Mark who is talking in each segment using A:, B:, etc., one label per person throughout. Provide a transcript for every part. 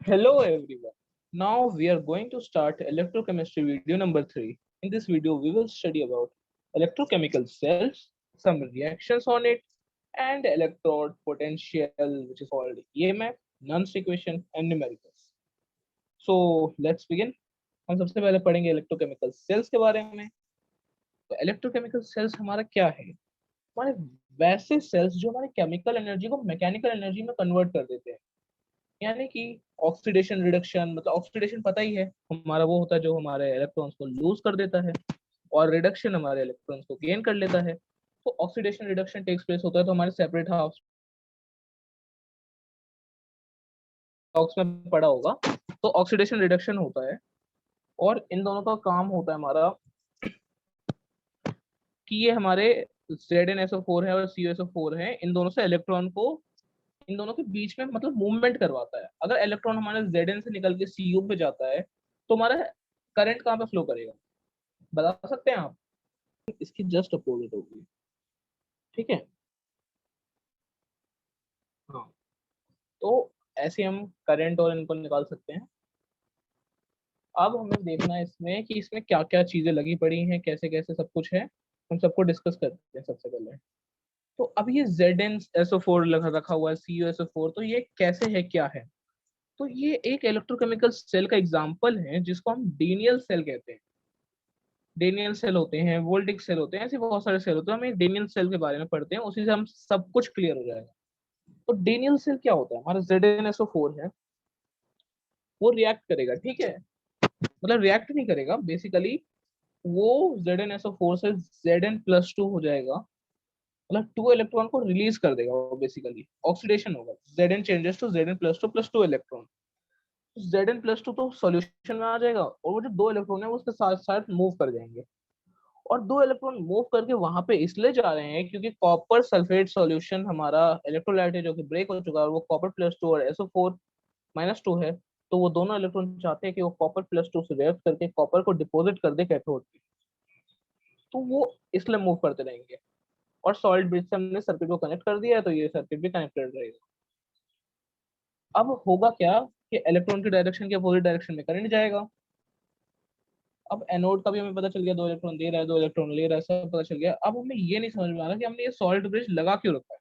A: Hello everyone. Now we are going to start electrochemistry video number 3. In this video we will study about electrochemical cells, some reactions on it, and electrode potential which is called EMF, Nernst equation and numericals. So let's begin. हम सबसे पहले पढ़ेंगे electrochemical cells के बारे में. तो electrochemical cells हमारा क्या है? हमारे वैसे cells जो हमारे chemical energy को mechanical energy में convert कर देते हैं. यानी कि ऑक्सीडेशन रिडक्शन, मतलब ऑक्सीडेशन पता ही है हमारा वो होता है जो हमारे इलेक्ट्रॉन्स को लूज कर देता है, और रिडक्शन हमारे इलेक्ट्रॉन्स को गेन कर लेता है. तो ऑक्सीडेशन रिडक्शन टेक्स प्लेस होता है तो हमारे सेपरेट हाफ बॉक्स में पड़ा होगा. तो ऑक्सीडेशन रिडक्शन होता है, और इन दोनों का काम होता है हमारा कि ये हमारे ZnSO4 है और CuSO4 है, इन दोनों से इलेक्ट्रॉन को इन दोनों के बीच में मतलब मूवमेंट करवाता है. अगर इलेक्ट्रॉन हमारे Zn से निकल के Cu पे जाता है तो हमारा करंट कहाँ पे फ्लो करेगा, बता सकते हैं आप? इसकी जस्ट अपोजिट होगी. ठीक है. हाँ, तो ऐसे हम करंट और इनको निकाल सकते हैं. अब हमें देखना है इसमें कि इसमें क्या क्या चीजें लगी पड़ी हैं, कैसे कैसे सब कुछ है, हम सबको डिस्कस करते हैं सबसे पहले. तो अब ये ZnSO4 रखा हुआ है, CuSO4, तो ये कैसे है, क्या है? तो ये एक इलेक्ट्रोकेमिकल सेल का एग्जांपल है जिसको हम डेनियल सेल कहते हैं. डेनियल सेल होते हैं, वोल्टिक सेल होते हैं, ऐसे बहुत सारे सेल होते हैं. हम एक डेनियल सेल के बारे में पढ़ते हैं, उसी से हम सब कुछ क्लियर हो जाएगा. तो डेनियल सेल क्या होता है? हमारा ZnSO4 है, वो रिएक्ट करेगा. ठीक है, मतलब रिएक्ट नहीं करेगा बेसिकली, वो ZnSO4 से Zn+2 हो जाएगा, मतलब 2 इलेक्ट्रॉन को रिलीज कर देगा. वो बेसिकली ऑक्सीडेशन होगा. Zn changes to Zn+2 plus 2 electron. Zn+2 तो सॉल्यूशन में आ जाएगा, और वो जो 2 इलेक्ट्रॉन है वो उसके साथ साथ मूव कर जाएंगे. और 2 इलेक्ट्रॉन मूव करके वहां पे इसलिए जा रहे हैं क्योंकि कॉपर सल्फेट सॉल्यूशन हमारा इलेक्ट्रोलाइट है जो कि ब्रेक हो चुका है, और वो कॉपर+2 और SO4-2 है. तो वो दोनों इलेक्ट्रॉन चाहते हैं कि वो कॉपर+2 से रिएक्ट करके कॉपर को डिपॉजिट कर दे कैथोड पे. तो वो इसलिए मूव करते रहेंगे. और सॉलिड ब्रिज से हमने सर्किट को कनेक्ट कर दिया है, तो ये सर्किट भी कनेक्टेड रहेगा. अब होगा क्या कि इलेक्ट्रॉन की डायरेक्शन के अपोजिट डायरेक्शन में करंट जाएगा. अब एनोड का भी हमें पता चल गया, 2 इलेक्ट्रॉन दे रहा है, 2 इलेक्ट्रॉन ले रहा है, सब पता चल गया. अब हमें ये नहीं समझ में आ रहा कि हमने ये सॉल्ट ब्रिज लगा क्यों रखा है.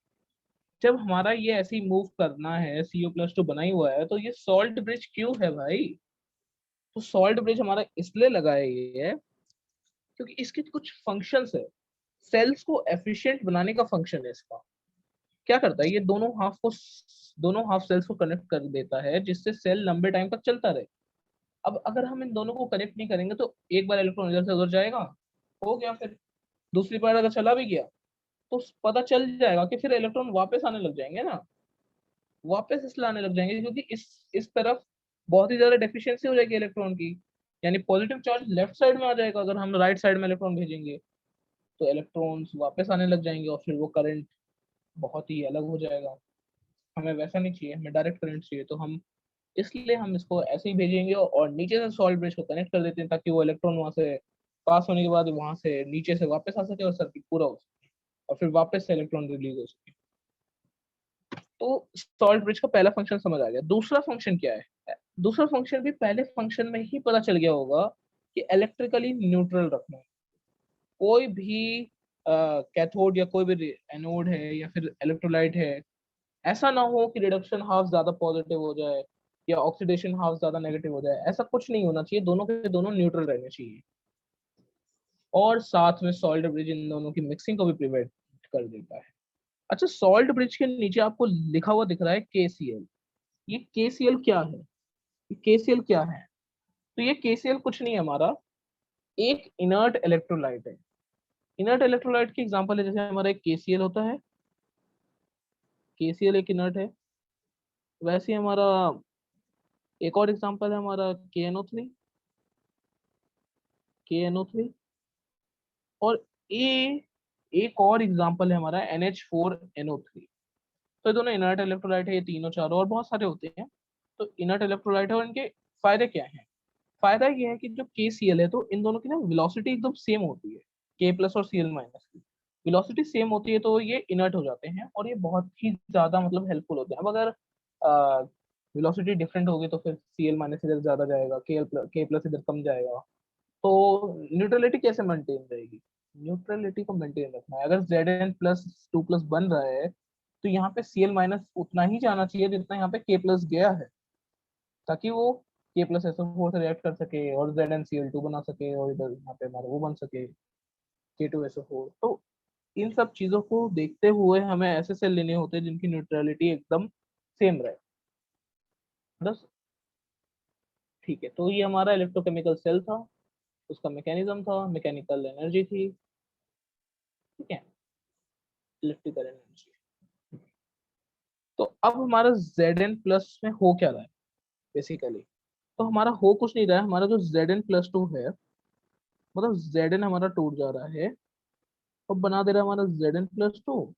A: जब हमारा ये ऐसे ही मूव करना है, Cu+2 बना ही हुआ है, तो ये सॉल्ट ब्रिज क्यों है भाई? तो सॉल्ट ब्रिज हमारा इसलिए लगा है ये, क्योंकि इसके कुछ फंक्शंस है. सेल्स को एफिशिएंट बनाने का फंक्शन है इसका. क्या करता है, ये दोनों हाफ सेल्स को कनेक्ट कर देता है जिससे सेल लंबे टाइम तक चलता रहे. अब अगर हम इन दोनों को कनेक्ट नहीं करेंगे तो एक बार इलेक्ट्रॉन इधर से उधर जाएगा, हो गया. फिर दूसरी बार अगर चला भी गया तो पता चल जाएगा कि फिर इलेक्ट्रॉन वापस आने लग जाएंगे ना, वापस इसलिए आने लग जाएंगे क्योंकि इस तरफ बहुत ही ज्यादा डेफिशिएंसी हो जाएगी इलेक्ट्रॉन की. यानी पॉजिटिव चार्ज लेफ्ट साइड में आ जाएगा अगर हम राइट साइड में इलेक्ट्रॉन भेजेंगे, तो इलेक्ट्रॉन्स वापस आने लग जाएंगे, और फिर वो करंट बहुत ही अलग हो जाएगा. हमें वैसा नहीं चाहिए, हमें डायरेक्ट करंट चाहिए. तो हम इसलिए हम इसको ऐसे ही भेजेंगे और नीचे से सॉल्ट ब्रिज को कनेक्ट कर देते हैं ताकि वो इलेक्ट्रॉन वहां से पास होने के बाद वहां से नीचे से वापस आ सके और सर्किट पूरा हो सके, और फिर वापस से इलेक्ट्रॉन रिलीज हो सके. तो सॉल्ट ब्रिज का पहला फंक्शन समझ आ गया. दूसरा फंक्शन क्या है? दूसरा फंक्शन भी पहले फंक्शन में ही पता चल गया होगा कि इलेक्ट्रिकली न्यूट्रल रखना है. कोई भी कैथोड या कोई भी एनोड है या फिर इलेक्ट्रोलाइट है, ऐसा ना हो कि रिडक्शन हाफ ज्यादा पॉजिटिव हो जाए या ऑक्सीडेशन हाफ ज्यादा नेगेटिव हो जाए. ऐसा कुछ नहीं होना चाहिए, दोनों के दोनों न्यूट्रल रहने चाहिए. और साथ में सॉल्ट ब्रिज इन दोनों की मिक्सिंग को भी प्रिवेंट कर देता है. अच्छा, सॉल्ट ब्रिज के नीचे आपको लिखा हुआ दिख रहा है KCl. ये KCl क्या है? ये KCl क्या है? तो ये KCl कुछ नहीं है, हमारा एक इनर्ट इलेक्ट्रोलाइट है. इनर्ट इलेक्ट्रोलाइट की एग्जांपल है, जैसे हमारा एक KCl होता है, KCl एक इनर्ट है. वैसे ही हमारा एक और एग्जांपल है हमारा KNO3. KNO3. और ए एक और एग्जांपल है हमारा NH4NO3. तो ये दोनों इनर्ट इलेक्ट्रोलाइट है, ये तीनों चारों और बहुत सारे होते हैं. तो इनर्ट इलेक्ट्रोलाइट है, और इनके फायदे क्या हैं? फायदा ये है कि जो KCl है, तो इन दोनों की ना वेलोसिटी एकदम सेम होती है. K+ और Cl- की वेलोसिटी सेम होती है, तो ये इनर्ट हो जाते हैं और ये बहुत ही ज्यादा मतलब हेल्पफुल होते हैं. अब अगर वेलोसिटी डिफरेंट होगी तो फिर Cl माइनस इधर ज्यादा जाएगा, K प्लस इधर कम जाएगा। तो न्यूट्रलिटी कैसे मेंटेन रहेगी? न्यूट्रलिटी को मेंटेन रखना है। अगर Zn प्लस 2 प्लस बन रहा है तो यहाँ पे Cl माइनस उतना ही जाना चाहिए जितना यहाँ पे K प्लस गया है, ताकि वो K प्लस SO4 से रिएक्ट कर सके और ZnCl2 बना सके और इधर यहाँ पे हमारा वो बन सके K2SO4। तो इन सब चीजों को देखते हुए हमें ऐसे सेल लेने होते हैं जिनकी न्यूट्रलिटी एकदम सेम रहे बस। ठीक है, तो ये हमारा इलेक्ट्रोकेमिकल सेल था, उसका मैकेनिज्म था, मैकेनिकल एनर्जी थी, ठीक है, इलेक्ट्रिकल एनर्जी। तो अब हमारा Zn प्लस में हो क्या रहा है बेसिकली? तो हमारा हो कुछ नहीं रहा है, हमारा जो Zn+2 है, मतलब Zn हमारा टूट जा रहा है और बना दे रहा है हमारा Zn+2।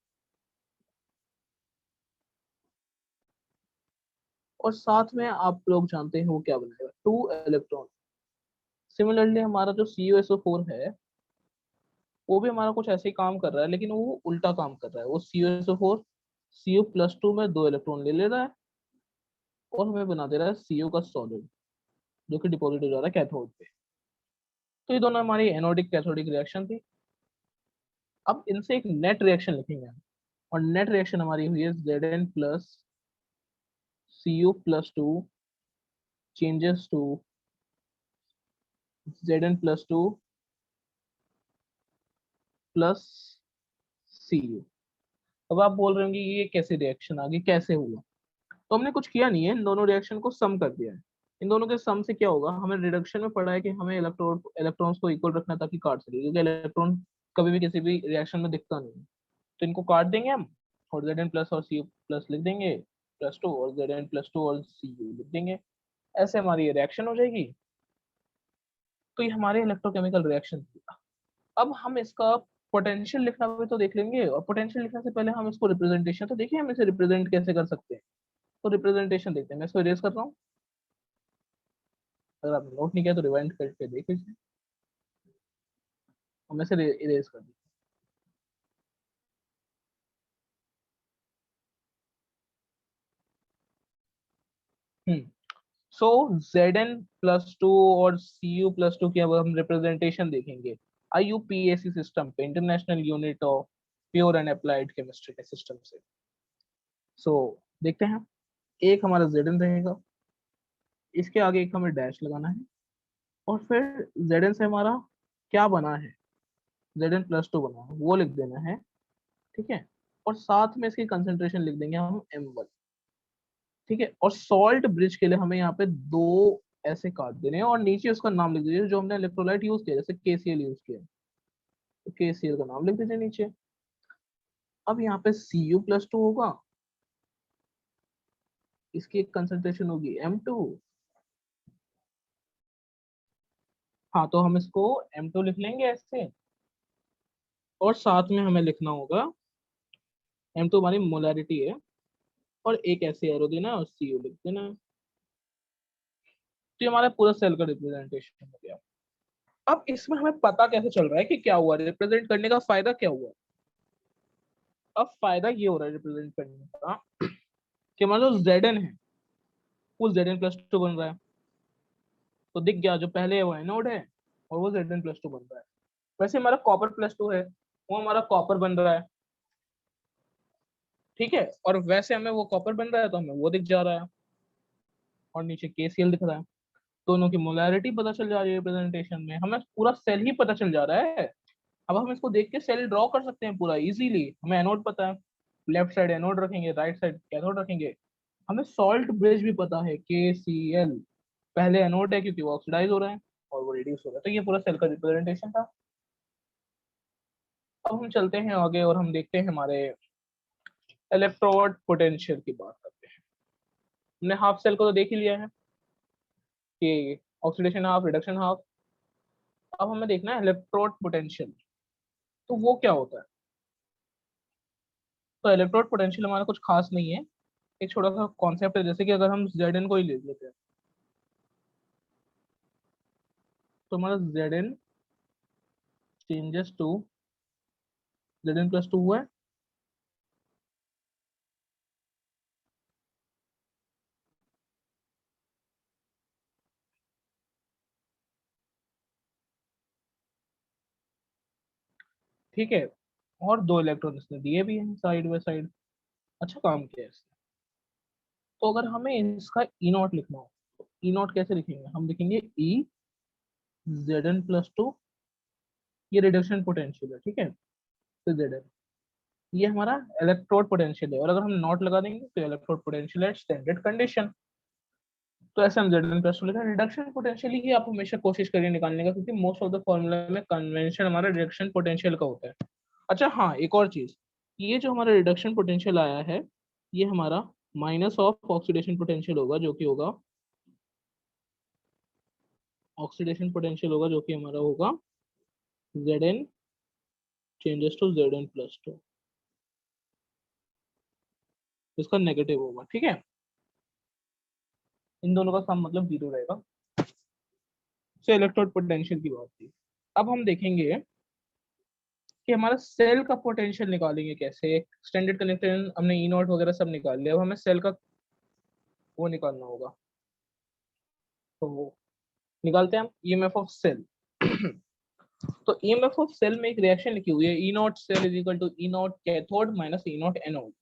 A: और साथ में आप लोग जानते हैं वो क्या बनाएगा, 2 इलेक्ट्रॉन। सिमिलरली हमारा जो CuSO4 है वो भी हमारा कुछ ऐसे ही काम कर रहा है, लेकिन वो उल्टा काम कर रहा है। वो CuSO4 Cu+2 में 2 इलेक्ट्रॉन ले ले रहा है और हमें बना दे रहा है Cu का सॉलिड, जो कि डिपॉजिट हो जा रहा है कैथोड पे। तो ये दोनों हमारी एनोडिक कैथोडिक रिएक्शन थी। अब इनसे एक नेट रिएक्शन लिखेंगे हम, और नेट रिएक्शन हमारी हुई है Zn plus Cu+2 changes to Zn+2 plus Cu। अब आप बोल रहे होंगे ये कैसे रिएक्शन आ गई, कैसे हुआ? तो हमने कुछ किया नहीं है, इन दोनों रिएक्शन को सम कर दिया है। इन दोनों के सम से क्या होगा, हमें रिडक्शन में पढ़ा है कि हमें इलेक्ट्रॉन्स को इक्वल रखना ताकि काट सके, क्योंकि इलेक्ट्रॉन कभी भी किसी भी रिएक्शन में दिखता नहीं है। तो इनको काट देंगे हम, और Zn प्लस और Cu प्लस लिख देंगे, +2, और Zn+2 और Cu लिख देंगे। ऐसे हमारी ये रिएक्शन हो जाएगी। तो ये हमारे इलेक्ट्रोकेमिकल रिएक्शन थी। अब हम इसका पोटेंशियल लिखना भी तो देख लेंगे, और पोटेंशियल लिखने से पहले हम इसको रिप्रेजेंटेशन तो देखिए, हम इसे रिप्रेजेंट कैसे कर सकते हैं। तो रिप्रेजेंटेशन देखते हैं, मैं इसको इरेज कर रहा हूँ। अगर आपने नोट नहीं किया तो रिवाइंड करके देख लीजिए, और मैं इसे इरेज कर दी। हम्म सो Zn+2 और Cu+2 की अब हम रिप्रेजेंटेशन देखेंगे IUPAC सिस्टम पे, international unit of pure and applied chemistry के सिस्टम से। सो देखते हैं, एक हमारा Zn रहेगा, इसके आगे एक हमें डैश लगाना है, और फिर Zn से हमारा क्या बना है, Zn+2 बना है वो लिख देना है, ठीक है। और साथ में इसकी कंसेंट्रेशन लिख देंगे हम M1, ठीक है। और सॉल्ट ब्रिज के लिए हमें यहाँ पे दो ऐसे काट देने हैं, और नीचे उसका नाम लिख दीजिए जो हमने इलेक्ट्रोलाइट यूज किया, जैसे KCl यूज किया, तो KCl का नाम लिख दीजिए नीचे। अब यहाँ पे Cu+2 होगा, इसकी एक कंसेंट्रेशन होगी M2। हाँ, तो हम इसको M2 लिख लेंगे ऐसे, और साथ में हमें लिखना होगा M2 हमारी मोलैरिटी है, और एक ऐसे एरो देना है और Cu लिख देना है। तो ये हमारा पूरा सेल का रिप्रेजेंटेशन हो गया। अब इसमें हमें पता कैसे चल रहा है कि क्या हुआ, रिप्रेजेंट करने का फायदा क्या हुआ? अब फायदा ये हो रहा है रिप्रेजेंट करने का कि मान लो Zn है, वो Zn+2 बन रहा है, तो दिख गया जो पहले है वो एनोड है, और वो Zn+2 बन रहा है। वैसे हमारा Copper+2 है, वो हमारा कॉपर बन रहा है, ठीक है। और वैसे हमें वो कॉपर बन रहा है तो हमें वो दिख जा रहा है, और नीचे KCl दिख रहा है। दोनों की मोलैरिटी पता चल जा रही है रिप्रेजेंटेशन में, हमें पूरा सेल ही पता चल जा रहा है। अब हम इसको देख के सेल ड्रॉ कर सकते हैं पूरा इजीली। हमें एनोड पता है, लेफ्ट साइड एनोड रखेंगे, राइट साइड कैथोड रखेंगे। हमें सॉल्ट ब्रिज भी पता है, KCl पहले एनोड है क्योंकि वो ऑक्सीडाइज हो रहा है और वो रिड्यूस हो रहा है। तो ये पूरा सेल का रिप्रेजेंटेशन था। अब हम चलते हैं आगे और हम देखते हैं हमारे इलेक्ट्रोड पोटेंशियल की बात करते हैं। हमने हाफ सेल को तो देख ही लिया है कि ऑक्सीडेशन हाफ, रिडक्शन हाफ। अब हमें देखना है इलेक्ट्रोड पोटेंशियल, तो वो क्या होता है। तो इलेक्ट्रोड पोटेंशियल हमारा कुछ खास नहीं है, एक छोटा सा कॉन्सेप्ट है। जैसे कि अगर हम Zn को ही ले लेते हैं, तो हमारा Zn चेंजेस टू Zn+2 हुआ है, ठीक है, और 2 इलेक्ट्रॉन इसने दिए भी हैं साइड बाय साइड। अच्छा काम किया है इसने। तो अगर हमें इसका ई नॉट लिखना हो तो ई नॉट कैसे लिखेंगे, हम लिखेंगे ई Zn+2, ये रिडक्शन पोटेंशियल है, ठीक है, तो Zn ये हमारा इलेक्ट्रोड पोटेंशियल है, और अगर हम नॉट लगा देंगे तो electrode potential at standard condition. तो ऐसे हम Zn+2 लिखा। रिडक्शन पोटेंशियल ही आप हमेशा कोशिश करिए निकालने का, क्योंकि मोस्ट ऑफ द फॉर्मूला में कन्वेंशन हमारा रिडक्शन पोटेंशियल का होता है। अच्छा हाँ, एक और चीज, ये जो हमारा रिडक्शन पोटेंशियल आया है, ये हमारा माइनस ऑफ ऑक्सीडेशन पोटेंशियल होगा, जो कि होगा ऑक्सीडेशन पोटेंशियल होगा, जो कि हमारा होगा Zn चेंजेस टू Zn+2, इसका नेगेटिव होगा, ठीक है। इन दोनों का सम मतलब 0 रहेगा। से इलेक्ट्रोड पोटेंशियल की बात थी। अब हम देखेंगे कि हमारा सेल का पोटेंशियल निकालेंगे कैसे। स्टैंडर्ड कनेक्शन हमने ई नॉट वगैरह सब निकाल लिया, अब हमें सेल का वो निकालना होगा। तो निकालते हैं हम ईएमएफ ऑफ सेल। तो ईएमएफ ऑफ सेल में एक रिएक्शन लिखी हुई है, E naught cell is equal to E naught cathode minus E naught anode.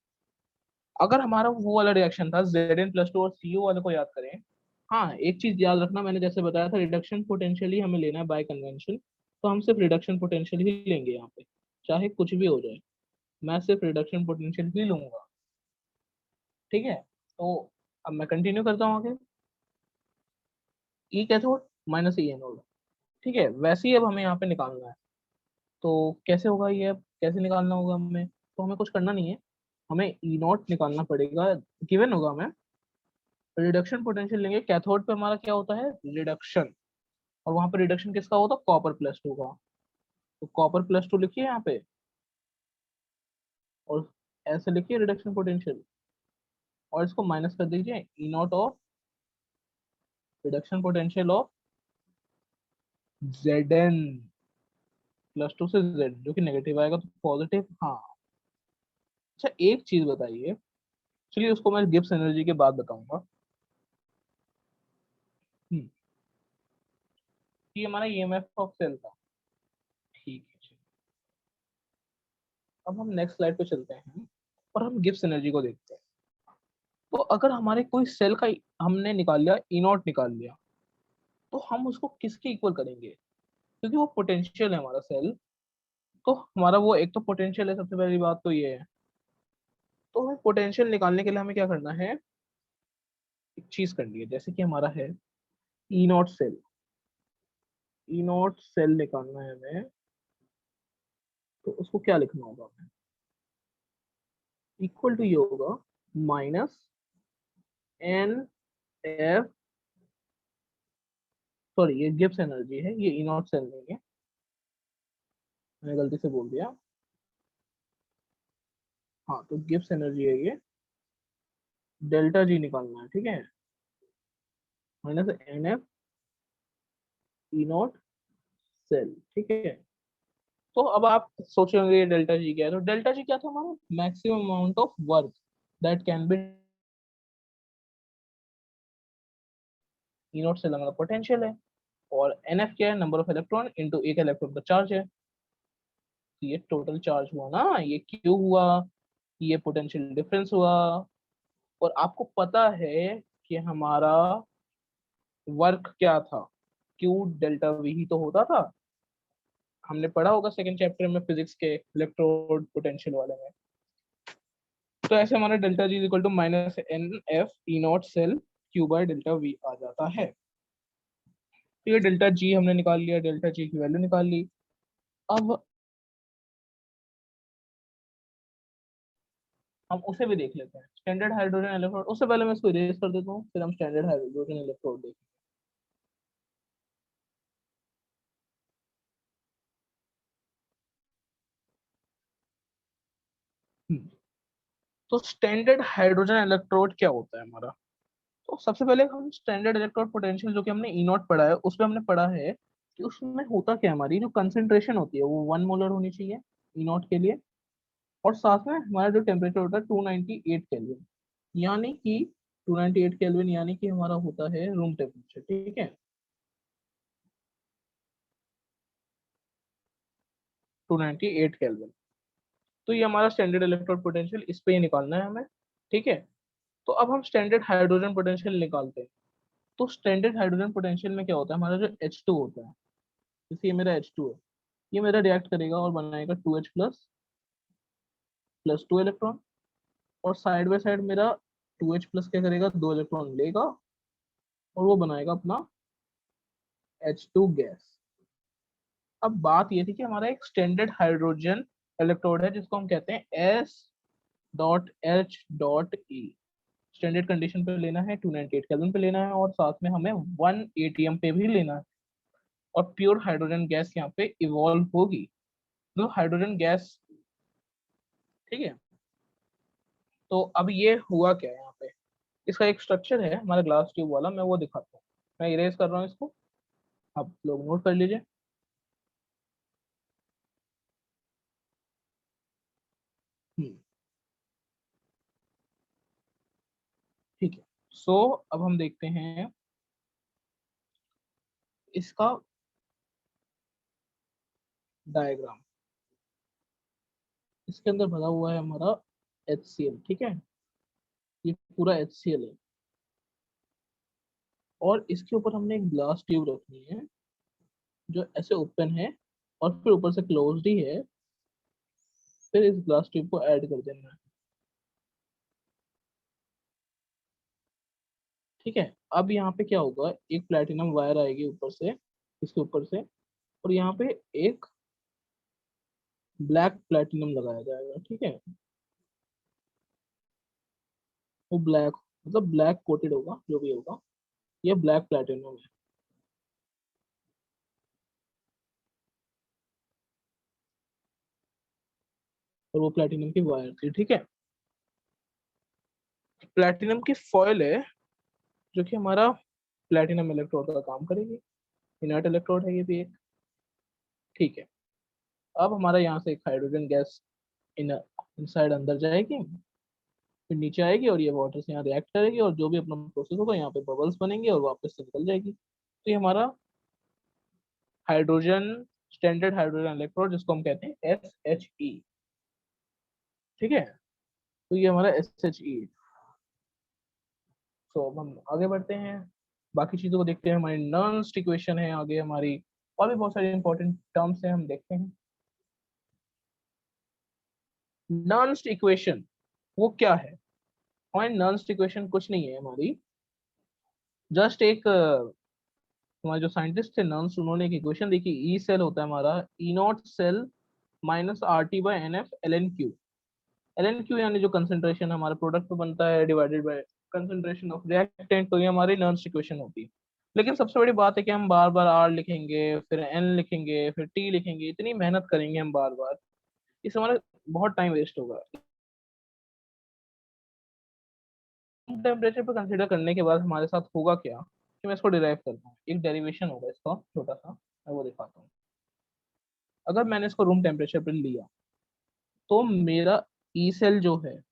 A: अगर हमारा वो वाला रिएक्शन था Zn+2 और CO वाले को याद करें। हाँ, एक चीज याद रखना, मैंने जैसे बताया था रिडक्शन पोटेंशियल ही हमें लेना है बाय कन्वेंशन, तो हम सिर्फ रिडक्शन पोटेंशियल ही लेंगे यहाँ पे, चाहे कुछ भी हो जाए, मैं सिर्फ रिडक्शन पोटेंशियल ही लूंगा, ठीक है। तो अब मैं कंटिन्यू करता हूँ आगे। ई कैथोड माइनस ई एनोड, ठीक है, वैसे ही अब हमें यहाँ पे निकालना है। तो कैसे होगा ये, अब कैसे निकालना होगा हमें, तो हमें कुछ करना नहीं है, हमें ई नॉट निकालना पड़ेगा। गिवन होगा, हमें रिडक्शन पोटेंशियल लेंगे, कैथोड पे हमारा क्या होता है, रिडक्शन, और वहां पर रिडक्शन किसका होता है, कॉपर+2 का। तो कॉपर+2 लिखिए यहाँ पे, और ऐसे लिखिए रिडक्शन पोटेंशियल, और इसको माइनस कर दीजिए E naught of reduction potential of Zn+2 से Z, जो कि नेगेटिव आएगा तो पॉजिटिव। हाँ, अच्छा एक चीज बताइए, चलिए उसको मैं गिब्स एनर्जी के बाद बताऊंगा। हम्म, ये हमारा ईएमएफ ऑफ सेल था, ठीक है चलिए। अब हम नेक्स्ट स्लाइड पे चलते हैं और हम गिब्स एनर्जी को देखते हैं। तो अगर हमारे कोई सेल का हमने निकाल लिया, ई नॉट निकाल लिया, तो हम उसको किसके इक्वल करेंगे, क्योंकि वो पोटेंशियल है हमारा सेल। तो हमारा वो एक तो पोटेंशियल है, सबसे पहली बात तो ये है। तो हमें पोटेंशियल निकालने के लिए हमें क्या करना है, एक चीज करनी है, जैसे कि हमारा है E naught cell, E naught cell निकालना है हमें, तो उसको क्या लिखना होगा हमें, इक्वल टू ये होगा माइनस NF, सॉरी ये गिब्स एनर्जी है, ये ई नॉट सेल नहीं है, मैंने गलती से बोल दिया। हाँ, तो गिब्स एनर्जी है ये, डेल्टा जी निकालना है, ठीक है, -NF ई नॉट सेल, ठीक है। तो अब आप सोचेंगे डेल्टा जी क्या है, तो डेल्टा जी क्या था हमारा, maximum amount of work that can be, E naught cell हमारा पोटेंशियल है, और NF क्या है, नंबर ऑफ इलेक्ट्रॉन इनटू एक इलेक्ट्रॉन का चार्ज है। तो ये टोटल चार्ज हुआ ना, ये क्यू हुआ, ये पोटेंशियल डिफरेंस हुआ। और आपको पता है कि हमारा वर्क क्या था, क्यू डेल्टा वी ही तो होता था, हमने पढ़ा होगा सेकंड चैप्टर में फिजिक्स के इलेक्ट्रोड पोटेंशियल वाले में। तो ऐसे हमारा delta G equal to -NF E naught cell Q by delta V आ जाता है। तो ये डेल्टा जी हमने निकाल लिया, डेल्टा जी की वैल्यू निकाल ली। अब हम उसे भी देख लेते हैं, स्टैंडर्ड हाइड्रोजन इलेक्ट्रोड। उससे पहले मैं इसको इरेज कर देता हूँ, फिर हम स्टैंडर्ड हाइड्रोजन इलेक्ट्रोड देखेंगे। हम्म, तो स्टैंडर्ड हाइड्रोजन इलेक्ट्रोड क्या होता है हमारा। तो सबसे पहले हम स्टैंडर्ड इलेक्ट्रोड पोटेंशियल जो कि हमने ई नॉट पढ़ा है, उसमें हमने पढ़ा है कि उसमें होता क्या है, हमारी जो कंसेंट्रेशन होती है वो 1 मोलर होनी चाहिए ई नॉट के लिए, और साथ में हमारा जो टेम्परेचर होता है 298 केल्विन, यानी कि 298 केल्विन, यानी कि हमारा होता है रूम टेम्परेचर, ठीक है। 298 केल्विन। तो ये हमारा स्टैंडर्ड इलेक्ट्रोड पोटेंशियल, इस पे ही निकालना है हमें, ठीक है। तो अब हम स्टैंडर्ड हाइड्रोजन पोटेंशियल निकालते हैं। तो स्टैंडर्ड हाइड्रोजन पोटेंशियल में क्या होता है, हमारा जो H2 होता है, जैसे ये मेरा H2 है, ये मेरा रिएक्ट करेगा और बनाएगा 2H प्लस प्लस 2 इलेक्ट्रॉन, और साइड बाय साइड मेरा 2H प्लस क्या करेगा, 2 इलेक्ट्रॉन लेगा और वो बनाएगा अपना H2 गैस। अब बात ये थी कि हमारा एक स्टैंडर्ड हाइड्रोजन इलेक्ट्रोड है जिसको हम कहते हैं S.H.E। स्टैंडर्ड कंडीशन पे लेना है, 298 केल्विन पे लेना है, और साथ में हमें 1 ATM पे भी लेना है, और प्योर हाइड्रोजन गैस यहाँ पे इवॉल्व होगी, तो हाइड्रोजन गैस, ठीक है। तो अब ये हुआ क्या है यहाँ पे, इसका एक स्ट्रक्चर है हमारा ग्लास ट्यूब वाला, मैं वो दिखाता हूँ। मैं इरेज कर रहा हूँ इसको, आप लोग नोट कर लीजिए। हम्म, ठीक है। सो अब हम देखते हैं इसका डायग्राम। इसके अंदर भरा हुआ है हमारा HCl, ठीक है, ये पूरा HCl है, और इसके ऊपर हमने एक ग्लास ट्यूब रखनी है जो ऐसे ओपन है और फिर ऊपर से क्लोज्ड ही है, फिर इस ग्लास ट्यूब को ऐड कर देना है, ठीक है। अब यहाँ पे क्या होगा, एक प्लेटिनम वायर आएगी ऊपर से, इसके ऊपर से, और यहाँ पे एक ब्लैक प्लेटिनम लगाया जाएगा, ठीक है। वो ब्लैक, मतलब ब्लैक कोटेड होगा, जो भी होगा, ये ब्लैक प्लेटिनम है, और वो प्लेटिनम की वायर थी, ठीक है। प्लेटिनम की फॉयल है जो कि हमारा प्लेटिनम इलेक्ट्रोड का काम करेगी, इनर्ट इलेक्ट्रोड है ये भी एक, ठीक है। अब हमारा यहाँ से एक हाइड्रोजन गैस इन इनसाइड अंदर जाएगी, फिर नीचे आएगी, और ये वाटर से यहाँ रिएक्ट करेगी, और जो भी अपना प्रोसेस होगा यहाँ पे बबल्स बनेंगे और वापस से निकल जाएगी। तो ये हमारा हाइड्रोजन, स्टैंडर्ड हाइड्रोजन इलेक्ट्रोड, जिसको हम कहते हैं SHE, ठीक है। तो ये हमारा SHE। तो अब हम आगे बढ़ते हैं, बाकी चीजों को देखते हैं। हमारी नॉन्स्ट इक्वेशन है आगे हमारी, और भी बहुत सारे इंपॉर्टेंट टर्म्स हैं, हम देखते हैं। नॉन्स्ट इक्वेशन वो क्या है, हमारी नॉन्स्ट इक्वेशन कुछ नहीं है हमारी, जस्ट एक हमारे जो साइंटिस्ट थे नॉन्स, उन्होंने एक इक्वेशन देखी, ई सेल होता है हमारा, ई naught cell minus RT/NF LN/Q। LN/Q यानी जो कंसंट्रेशन हमारे प्रोडक्ट पे बनता है divided by concentration of reactant, तो ये हमारी नॉन्स्ट इक्वेशन होती है। लेकिन सबसे बड़ी बात है कि हम बार बार R लिखेंगे, फिर N लिखेंगे, फिर T लिखेंगे, इतनी मेहनत करेंगे हम बार बार, इससे हमारा बहुत टाइम वेस्ट होगा। टेम्परेचर पर कंसीडर करने के बाद हमारे साथ होगा क्या, कि मैं इसको डिराइव करता हूँ, एक डेरिवेशन होगा इसका छोटा सा, मैं वो दिखाता हूँ। अगर मैंने इसको रूम टेम्परेचर पर लिया, तो मेरा ई सेल जो है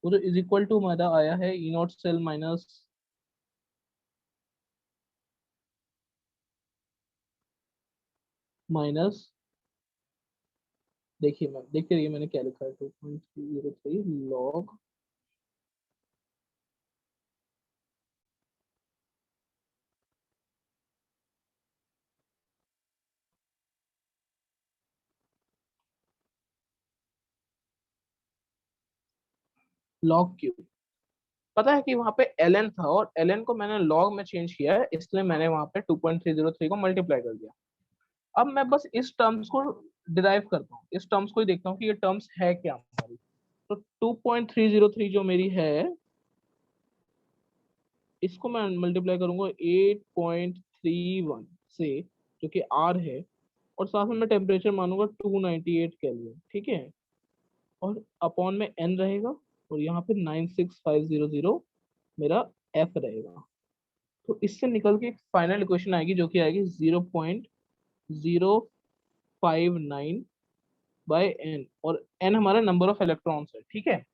A: वो जो इज इक्वल टू मेरा आया है E naught cell minus minus, देखिए मैम, देखिए ये मैंने क्या लिखा है, 2.303 लॉग, लॉग क्यू। पता है कि वहां पे ln था, और ln को मैंने log में चेंज किया है, इसलिए मैंने वहां पे 2.303 को मल्टीप्लाई कर दिया। अब मैं बस इस टर्म्स को डिराइव करता हूँ, इस टर्म्स को ही देखता हूँ कि ये टर्म्स है क्या हमारी। तो 2.303 जो मेरी है, इसको मैं मल्टीप्लाई करूंगा 8.31 से, जो कि R है, और साथ में मैं टेम्परेचर मानूंगा 298 केल्विन, ठीक है, और अपॉन में n रहेगा, और यहाँ पे 96500 मेरा f रहेगा। तो इससे निकल के एक फाइनल इक्वेशन आएगी जो कि आएगी 0.059/n, और n हमारा नंबर ऑफ इलेक्ट्रॉन्स है, ठीक है।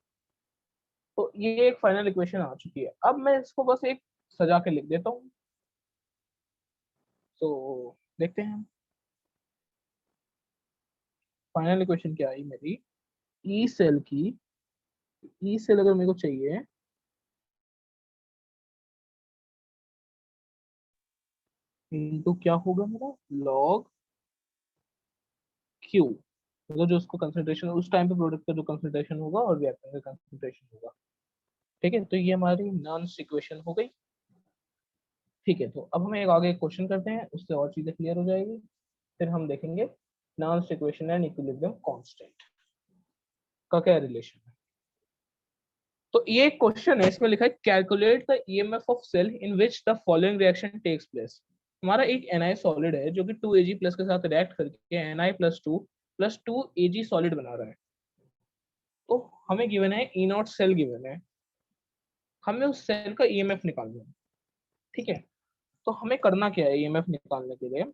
A: तो ये एक फाइनल इक्वेशन आ चुकी है। अब मैं इसको बस एक सजा के लिख देता हूँ, तो देखते हैं फाइनल इक्वेशन क्या आई मेरी। ई सेल की, ई सेल अगर मेरे को चाहिए, इनटू क्या होगा मेरा, लॉग क्यू, मतलब जो उसको कंसंट्रेशन उस टाइम पे प्रोडक्ट का जो कंसंट्रेशन होगा और रिएक्टेंट का कंसंट्रेशन होगा। ठीक है, तो ये हमारी नॉन्स इक्वेशन हो गई। ठीक है, तो अब हम एक आगे क्वेश्चन करते हैं, उससे और चीजें क्लियर हो जाएगी। फिर हम देखेंगे नॉन्स इक्वेशन एंड इक्विलिब्रियम कांस्टेंट का क्या रिलेशन है। तो ये क्वेश्चन है, इसमें लिखा है calculate the EMF of cell in which the following reaction takes place. हमारा एक एनआई सॉलिड है जो कि 2 Ag प्लस के साथ रिएक्ट करके Na+2 + 2 Ag सॉलिड बना रहा है। तो हमें गिवन है ई नॉट सेल गिवन है, हमें उस सेल का ईएमएफ निकालना है। ठीक है, तो हमें करना क्या है, ईएमएफ निकालने के लिए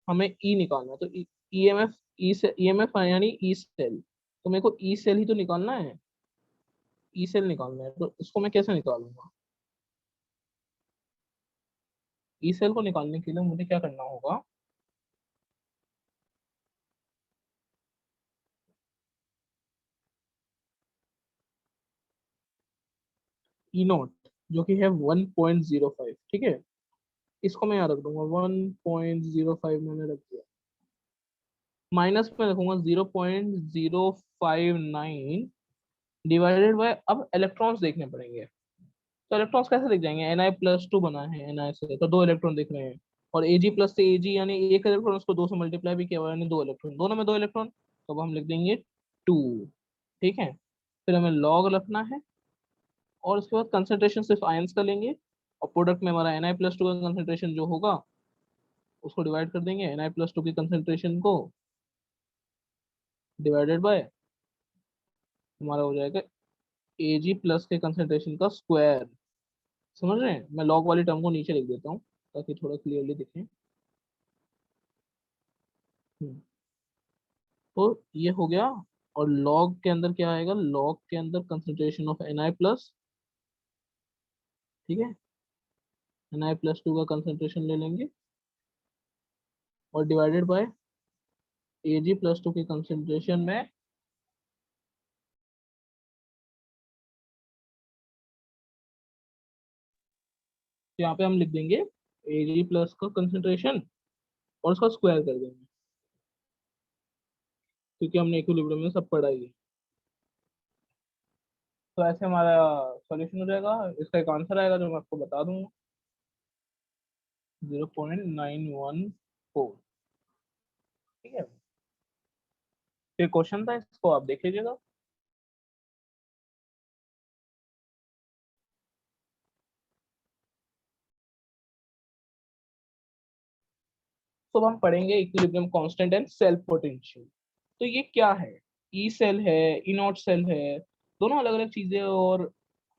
A: हमें ई निकालना है। तो ईएमएफ, ई से ईएमएफ यानी ई सेल, तो मेरे को ई सेल ही तो निकालना है, ई सेल निकालना है। तो इसको मैं कैसे निकालूंगा, ई सेल को निकालने के लिए मुझे क्या करना होगा, ई नॉट जो कि है 1.05। ठीक है, इसको मैं यहाँ रख दूंगा 1.05 मैंने रख दिया, माइनस में रखूंगा 0.059 डिवाइडेड बाय, अब इलेक्ट्रॉन्स देखने पड़ेंगे। तो इलेक्ट्रॉन्स कैसे दिख जाएंगे, Na+2 बना है Na से, तो 2 इलेक्ट्रॉन दिख रहे हैं, और Ag प्लस से Ag यानी एक इलेक्ट्रॉन, उसको 2 से मल्टीप्लाई भी किया हुआ है, यानी 2 इलेक्ट्रॉन, दोनों में 2 इलेक्ट्रॉन, तो अब हम लिख देंगे 2। ठीक है, फिर हमें लॉग रखना है, और उसके बाद कंसंट्रेशन सिर्फ आयंस का लेंगे, और प्रोडक्ट में हमारा Na+2 का कंसंट्रेशन जो होगा उसको डिवाइड कर देंगे, Na+2 की कंसंट्रेशन को डिवाइडेड बाय हमारा हो जाएगा Ag प्लस के कंसंट्रेशन का स्क्वायर। समझ रहे हैं, मैं लॉग वाली टर्म को नीचे लिख देता हूँ ताकि थोड़ा क्लियरली दिखे। हम्म, तो ये हो गया। और लॉग के अंदर क्या आएगा, लॉग के अंदर कंसंट्रेशन ऑफ Na+, ठीक है, Na+2 का कंसंट्रेशन ले लेंगे, और डिवाइडेड बाय Ag+2 के कंसंट्रेशन में, तो यहाँ पे हम लिख देंगे Ag+ का कंसंट्रेशन और उसका स्क्वायर कर देंगे, क्योंकि हमने इक्विलिब्रियम में सब पढ़ा ही है। तो ऐसे हमारा सॉल्यूशन हो जाएगा, इसका एक आंसर आएगा जो मैं आपको बता दूंगा, 0.914। ठीक है, फिर क्वेश्चन था, इसको आप देख लीजिएगा। तो अब हम पढ़ेंगे equilibrium constant and self potential. तो ये क्या है, ई सेल है, ई नॉट सेल है, दोनों अलग अलग चीजें, और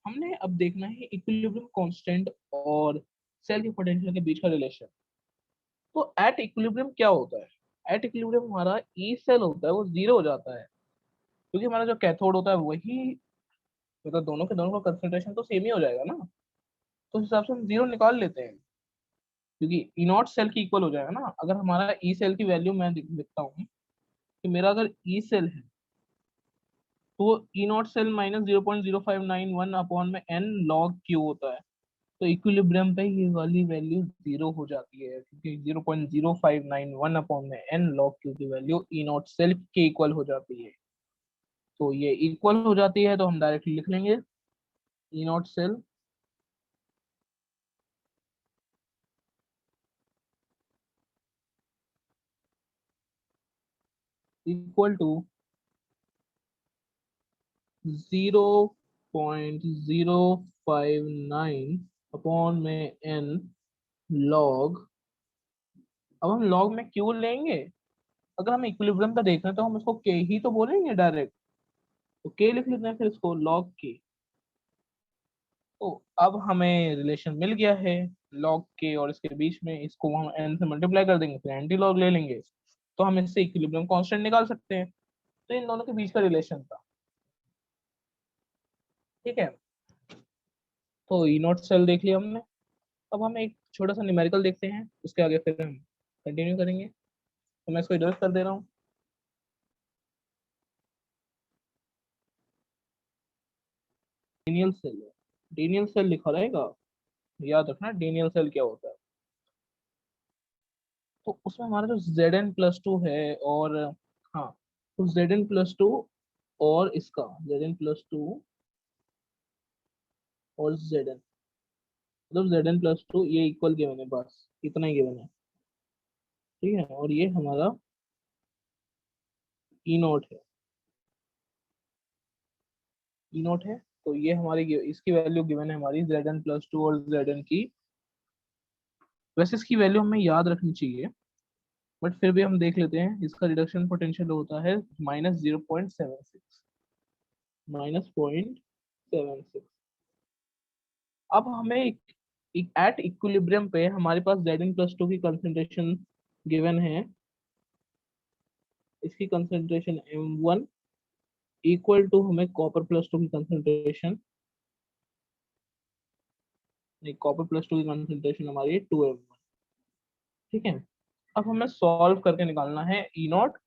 A: हमने अब देखना है इक्विलिब्रियम कांस्टेंट और सेल की पोटेंशियल के बीच का रिलेशन। तो एट इक्विलिब्रियम क्या होता है, एट इक्विलिब्रियम हमारा ई सेल होता है वो जीरो हो जाता है, क्योंकि हमारा जो कैथोड होता है वही, मतलब दोनों के दोनों का कंसंट्रेशन तो सेम ही हो जाएगा ना, तो उस हिसाब से हम जीरो निकाल लेते हैं, क्योंकि ई नॉट सेल की इक्वल हो जाएगा ना। अगर हमारा ई सेल की वैल्यू मैं लिखता हूँ कि मेरा अगर ई सेल है, तो ई नॉट सेल माइनस 0.0591 अपॉन में एन लॉग क्यू होता है। तो इक्विलिब्रियम पे ये वाली वैल्यू जीरो हो जाती है, क्योंकि 0.0591 अपॉन में एन लॉग क्यू की वैल्यू ई नॉट सेल के इक्वल हो जाती है। तो ये इक्वल हो जाती है, तो हम डायरेक्टली लिख लेंगे E naught cell equal to 0.059 upon में एन लॉग, अब हम लॉग में क्यू लेंगे, अगर हम इक्विलिब्रियम का देख रहे हैं तो हम इसको के ही तो बोलेंगे डायरेक्ट, तो के लिख लेते हैं, फिर इसको लॉग के। तो अब हमें रिलेशन मिल गया है लॉग के और इसके बीच में, इसको हम एन से मल्टीप्लाई कर देंगे, फिर एंटी लॉग ले लेंगे, तो हम इससे इक्विलिब्रियम कांस्टेंट निकाल सकते हैं। तो इन दोनों के बीच का रिलेशन था। ठीक है, तो ई नॉट सेल देख लिया हमने, अब हम एक छोटा सा न्यूमेरिकल देखते हैं, उसके आगे फिर हम कंटिन्यू करेंगे। तो मैं इसको इधर कर दे रहा हूँ। डीनियल सेल, डीनियल सेल लिखा रहेगा, याद रखना डीनियल सेल क्या होता है। तो उसमें हमारा जो Zn+2 है, और हाँ, तो Zn+2 और इसका Zn+2 और Zn, मतलब Zn+2 ये इक्वल गिवन है, बस इतना ही गिवन है। ठीक है, और ये हमारा ई नोट है, ई नोट है। तो ये हमारी इसकी वैल्यू गिवन है हमारी Zn+2 और Zn की। वैसे इसकी वैल्यू हमें याद रखनी चाहिए, बट फिर भी हम देख लेते हैं। इसका रिडक्शन पोटेंशियल होता है -0.76, -0.76। अब हमें एट इक्विलिब्रियम पे हमारे पास Zn+2 की कंसंट्रेशन गिवन है। इसकी कंसंट्रेशन M1 इक्वल टू हमें कॉपर+2 की कंसंट्रेशन, नहीं, कॉपर+2 की कंसंट्रेशन हमारी 2M1। ठीक है, अब हमें सॉल्व करके निकालना है ई नॉट,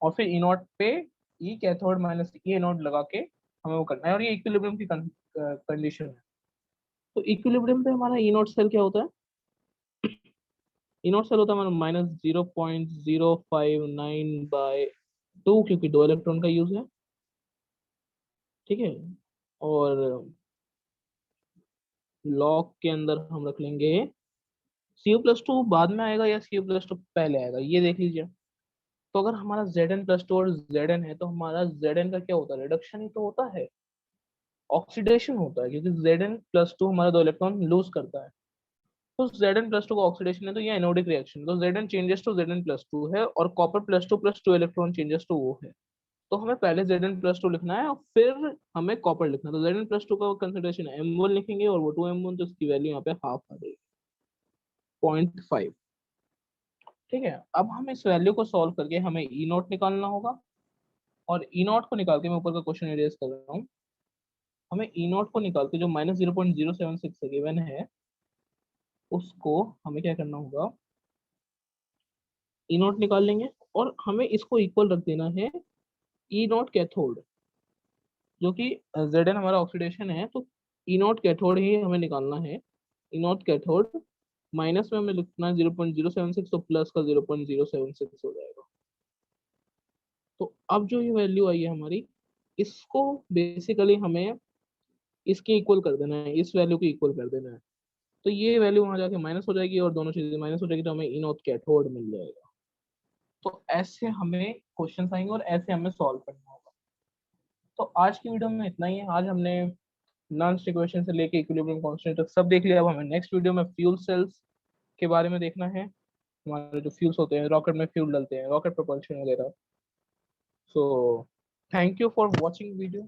A: और फिर ई नॉट पे ई कैथोड माइनस ई एनोड लगा के हमें वो करना है, और ये इक्विलिब्रियम की कंडीशन है। तो इक्विलिब्रियम पे हमारा ई नॉट सेल क्या होता है? ई नॉट सेल होता है हमारा -0.059/2, क्योंकि 2 इलेक्ट्रॉन का यूज है। ठीक है, और लॉग के अंदर हम रख लेंगे Cu+2 बाद में आएगा या Cu+2 पहले आएगा, ये देख लीजिए। तो अगर हमारा Zn+2 और Zn है, तो हमारा Zn का क्या होता है? रिडक्शन ही तो होता है, ऑक्सीडेशन होता है, क्योंकि Zn+2 हमारा 2 इलेक्ट्रॉन लूज करता है। तो Zn+2 का ऑक्सीडेशन है, तो ये एनोडिक रिएक्शन है। तो Zn चेंजेस टू Zn+2 है, और कॉपर+2 इलेक्ट्रॉन चेंजेस टू वो है। तो हमें पहले Zn+2 लिखना है, और फिर हमें कॉपर लिखना है। तो Zn+2 का कंसिडरेशन M1 लिखेंगे, और वो 2M1, तो इसकी वैल्यू यहाँ पे हाफ आ जाएगी, 0.5। ठीक है, अब हम इस वैल्यू को सॉल्व करके हमें ई नोट निकालना होगा, और ई नोट को निकाल के मैं ऊपर का क्वेश्चन इरेज कर रहा हूँ। हमें ई नोट को निकाल के जो -0.076 गिवन है, उसको हमें क्या करना होगा, ई नोट निकाल लेंगे, और हमें इसको इक्वल रख देना है ई नोट कैथोड, जो कि Zn हमारा ऑक्सीडेशन है। तो ई नोट कैथोड ही हमें निकालना है, ई नोट कैथोड। माइनस में हमें लिखना है 0.076, तो प्लस का 0.076 हो जाएगा। तो अब जो ये वैल्यू आई है हमारी, इसको बेसिकली हमें इसके इक्वल कर देना है, इस वैल्यू के इक्वल कर देना है। तो ये वैल्यू वहां जाके माइनस हो जाएगी, और दोनों चीजें माइनस हो जाएगी, तो हमें ई नोट कैथोड मिल जाएगा। तो ऐसे हमें क्वेश्चन आएंगे, और ऐसे हमें सॉल्व करना होगा। तो आज की वीडियो में इतना ही है। आज हमने नॉन इक्वेशन से लेके इक्विलिब्रियम कांस्टेंट तक सब देख लिया। अब हमें नेक्स्ट वीडियो में फ्यूल सेल्स के बारे में देखना है। हमारे जो फ्यूल्स होते हैं, रॉकेट में फ्यूल डलते हैं, रॉकेट प्रोपल्शन वगैरह। So thank you for watching video.